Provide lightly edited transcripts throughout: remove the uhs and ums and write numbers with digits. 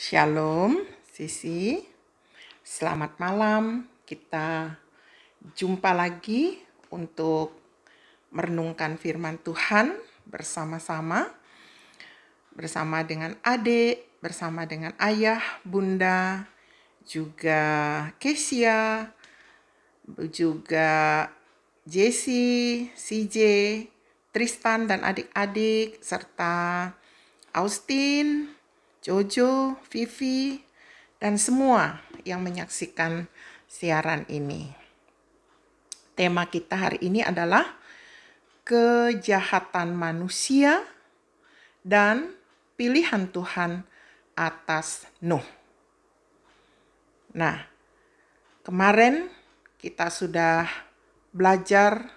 Shalom, Sisi. Selamat malam. Kita jumpa lagi untuk merenungkan firman Tuhan bersama-sama. Bersama dengan adik, bersama dengan ayah, bunda, juga Kesia, juga Jesse, CJ, Tristan dan adik-adik, serta Austin, Jojo, Vivi, dan semua yang menyaksikan siaran ini. Tema kita hari ini adalah kejahatan manusia dan pilihan Tuhan atas Nuh. Nah, kemarin kita sudah belajar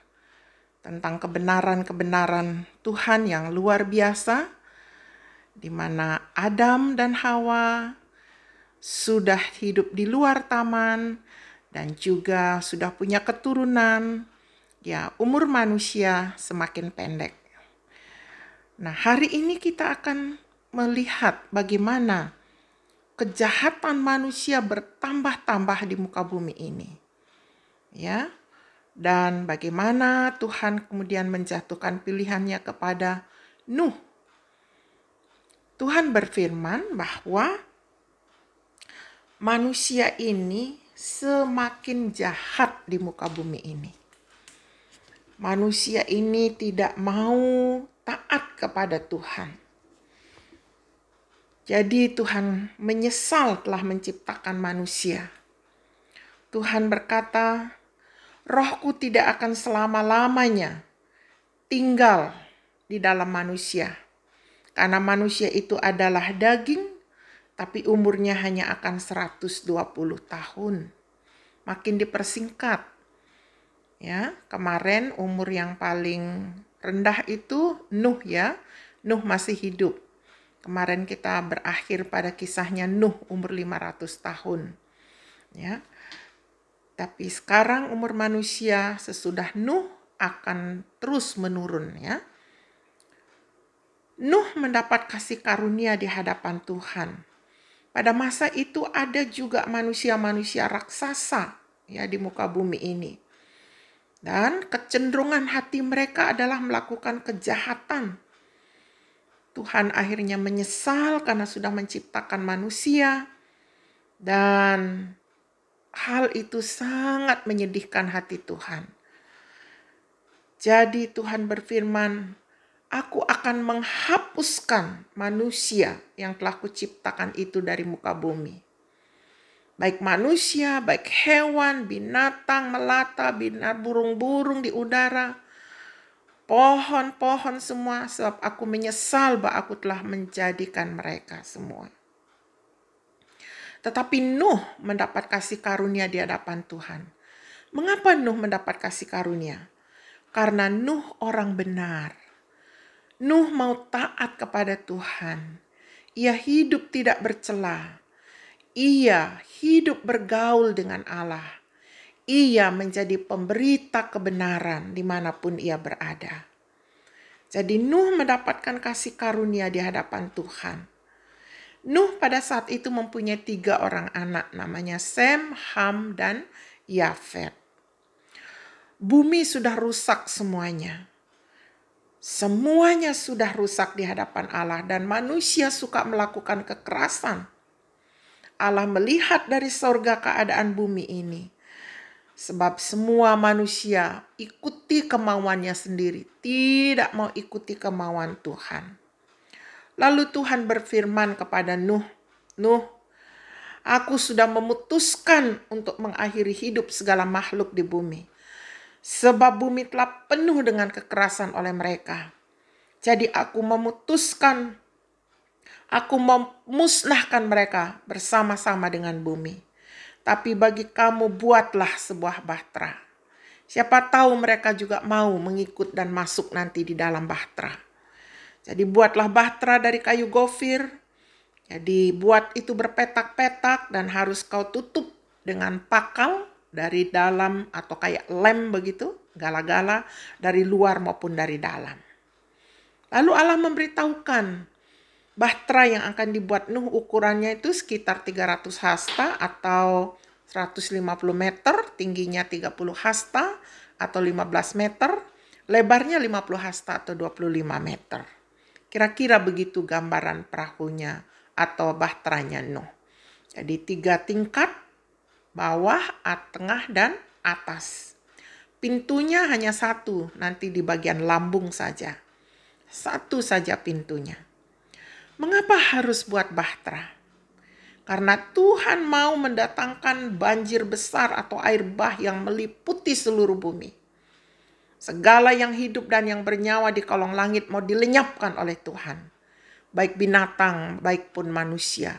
tentang kebenaran-kebenaran Tuhan yang luar biasa, di mana Adam dan Hawa sudah hidup di luar taman dan juga sudah punya keturunan. Ya, umur manusia semakin pendek. Nah, hari ini kita akan melihat bagaimana kejahatan manusia bertambah-tambah di muka bumi ini. Ya. Dan bagaimana Tuhan kemudian menjatuhkan pilihannya kepada Nuh. Tuhan berfirman bahwa manusia ini semakin jahat di muka bumi ini. Manusia ini tidak mau taat kepada Tuhan. Jadi Tuhan menyesal telah menciptakan manusia. Tuhan berkata, "Rohku tidak akan selama-lamanya tinggal di dalam manusia. Karena manusia itu adalah daging, tapi umurnya hanya akan 120 tahun. Makin dipersingkat. Ya, kemarin umur yang paling rendah itu Nuh ya. Nuh masih hidup. Kemarin kita berakhir pada kisahnya Nuh umur 500 tahun. Ya. Tapi sekarang umur manusia sesudah Nuh akan terus menurun ya. Nuh mendapat kasih karunia di hadapan Tuhan. Pada masa itu ada juga manusia-manusia raksasa ya di muka bumi ini. Dan kecenderungan hati mereka adalah melakukan kejahatan. Tuhan akhirnya menyesal karena sudah menciptakan manusia. Dan hal itu sangat menyedihkan hati Tuhan. Jadi Tuhan berfirman, "Aku akan menghapuskan manusia yang telah kuciptakan itu dari muka bumi. Baik manusia, baik hewan, binatang, melata, burung-burung di udara, pohon-pohon semua, sebab aku menyesal bahwa aku telah menjadikan mereka semua." Tetapi Nuh mendapat kasih karunia di hadapan Tuhan. Mengapa Nuh mendapat kasih karunia? Karena Nuh orang benar. Nuh mau taat kepada Tuhan. Ia hidup tidak bercela. Ia hidup bergaul dengan Allah. Ia menjadi pemberita kebenaran dimanapun ia berada. Jadi Nuh mendapatkan kasih karunia di hadapan Tuhan. Nuh pada saat itu mempunyai 3 orang anak, namanya Sem, Ham, dan Yafet. Bumi sudah rusak semuanya. Semuanya sudah rusak di hadapan Allah dan manusia suka melakukan kekerasan. Allah melihat dari sorga keadaan bumi ini. Sebab semua manusia ikuti kemauannya sendiri. Tidak mau ikuti kemauan Tuhan. Lalu Tuhan berfirman kepada Nuh, "Nuh, aku sudah memutuskan untuk mengakhiri hidup segala makhluk di bumi. Sebab bumi telah penuh dengan kekerasan oleh mereka. Jadi aku memutuskan, aku memusnahkan mereka bersama-sama dengan bumi. Tapi bagi kamu buatlah sebuah bahtera. Siapa tahu mereka juga mau mengikut dan masuk nanti di dalam bahtera. Jadi buatlah bahtera dari kayu gofir. Jadi buat itu berpetak-petak dan harus kau tutup dengan pakal dari dalam atau kayak lem begitu, gala-gala dari luar maupun dari dalam." Lalu Allah memberitahukan Bahtera yang akan dibuat Nuh ukurannya itu sekitar 300 hasta atau 150 meter, tingginya 30 hasta atau 15 meter, lebarnya 50 hasta atau 25 meter. Kira-kira begitu gambaran perahunya atau bahteranya Nuh. Jadi 3 tingkat, bawah, tengah, dan atas. Pintunya hanya satu, nanti di bagian lambung saja. Satu saja pintunya. Mengapa harus buat bahtera? Karena Tuhan mau mendatangkan banjir besar atau air bah yang meliputi seluruh bumi. Segala yang hidup dan yang bernyawa di kolong langit mau dilenyapkan oleh Tuhan. Baik binatang, baik pun manusia.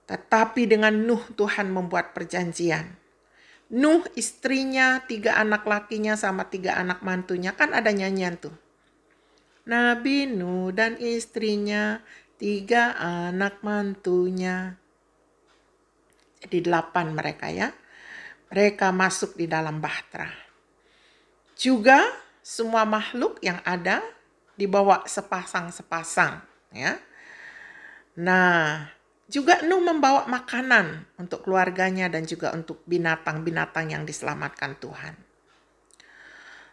Tetapi dengan Nuh Tuhan membuat perjanjian. Nuh istrinya, 3 anak lakinya sama 3 anak mantunya. Kan ada nyanyian tuh. Nabi Nuh dan istrinya, 3 anak mantunya. Jadi 8 mereka ya. Mereka masuk di dalam bahtera. Juga semua makhluk yang ada dibawa sepasang-sepasang ya. Nah, juga Nuh membawa makanan untuk keluarganya dan juga untuk binatang-binatang yang diselamatkan Tuhan.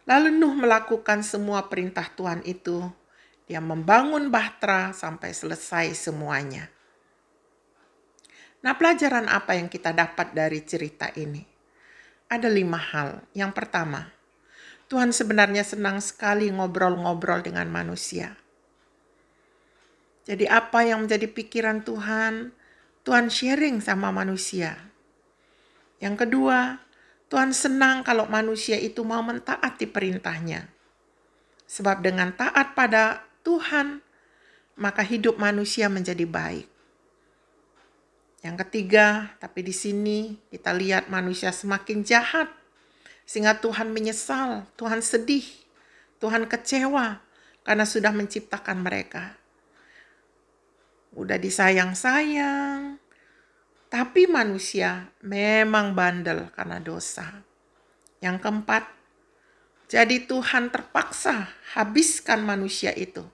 Lalu Nuh melakukan semua perintah Tuhan itu. Dia membangun bahtera sampai selesai semuanya. Nah, pelajaran apa yang kita dapat dari cerita ini? Ada 5 hal. Yang pertama, Tuhan sebenarnya senang sekali ngobrol-ngobrol dengan manusia. Jadi apa yang menjadi pikiran Tuhan, Tuhan sharing sama manusia. Yang kedua, Tuhan senang kalau manusia itu mau mentaati perintahnya. Sebab dengan taat pada Tuhan, maka hidup manusia menjadi baik. Yang ketiga, tapi di sini kita lihat manusia semakin jahat. Sehingga Tuhan menyesal, Tuhan sedih, Tuhan kecewa karena sudah menciptakan mereka. Udah disayang-sayang, tapi manusia memang bandel karena dosa. Yang keempat, jadi Tuhan terpaksa habiskan manusia itu.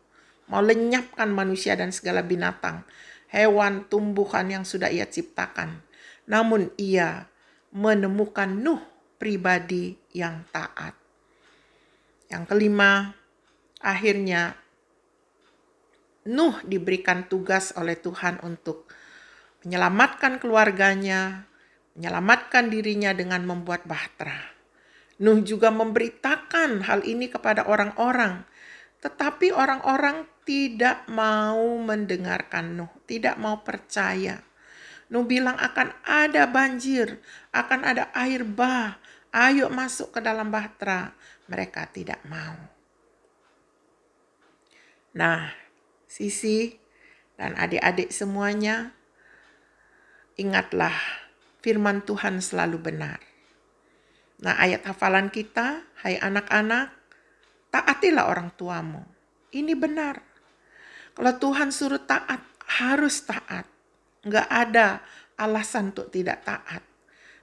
Mau lenyapkan manusia dan segala binatang, hewan, tumbuhan yang sudah ia ciptakan. Namun ia menemukan Nuh pribadi yang taat. Yang kelima, akhirnya Nuh diberikan tugas oleh Tuhan untuk menyelamatkan keluarganya, menyelamatkan dirinya dengan membuat bahtera. Nuh juga memberitakan hal ini kepada orang-orang, tetapi orang-orang tidak mau mendengarkan Nuh, tidak mau percaya. Nuh bilang akan ada banjir, akan ada air bah, ayo masuk ke dalam bahtera. Mereka tidak mau. Nah, Sisi dan adik-adik semuanya, ingatlah firman Tuhan selalu benar. Nah, ayat hafalan kita, hai anak-anak, taatilah orang tuamu. Ini benar. Kalau Tuhan suruh taat, harus taat. Nggak ada alasan untuk tidak taat.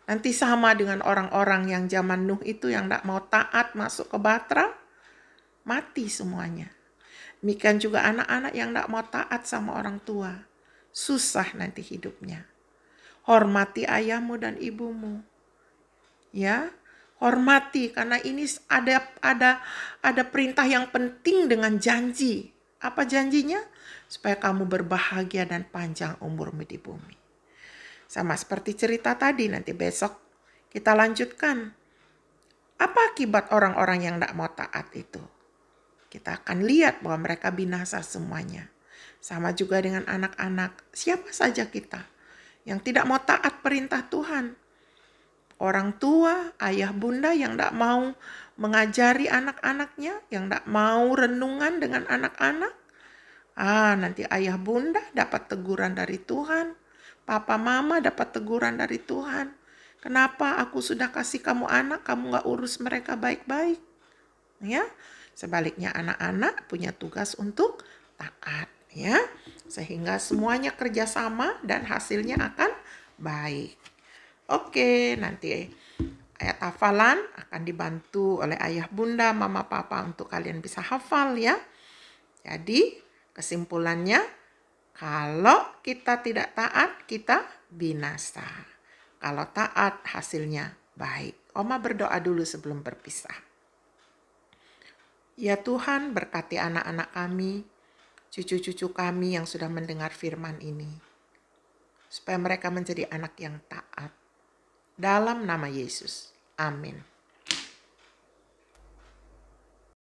Nanti sama dengan orang-orang yang zaman Nuh itu yang nggak mau taat masuk ke bahtera, mati semuanya. Demikian juga anak-anak yang nggak mau taat sama orang tua, susah nanti hidupnya. Hormati ayahmu dan ibumu. Ya, hormati karena ini ada perintah yang penting dengan janji. Apa janjinya? Supaya kamu berbahagia dan panjang umurmu di bumi. Sama seperti cerita tadi, nanti besok kita lanjutkan. Apa akibat orang-orang yang tidak mau taat itu? Kita akan lihat bahwa mereka binasa semuanya. Sama juga dengan anak-anak. Siapa saja kita yang tidak mau taat perintah Tuhan. Orang tua, ayah bunda yang tidak mau mengajari anak-anaknya, yang tidak mau renungan dengan anak-anak. Nanti ayah bunda dapat teguran dari Tuhan. Papa mama dapat teguran dari Tuhan. Kenapa aku sudah kasih kamu anak, kamu gak urus mereka baik-baik? Ya, sebaliknya anak-anak punya tugas untuk taat. Ya, sehingga semuanya kerjasama dan hasilnya akan baik. Oke, nanti ayat hafalan akan dibantu oleh ayah bunda, mama papa untuk kalian bisa hafal ya. Jadi Kesimpulannya, kalau kita tidak taat, kita binasa. Kalau taat, hasilnya baik. Oma berdoa dulu sebelum berpisah. Ya Tuhan, berkati anak-anak kami, cucu-cucu kami yang sudah mendengar firman ini, supaya mereka menjadi anak yang taat. Dalam nama Yesus. Amin.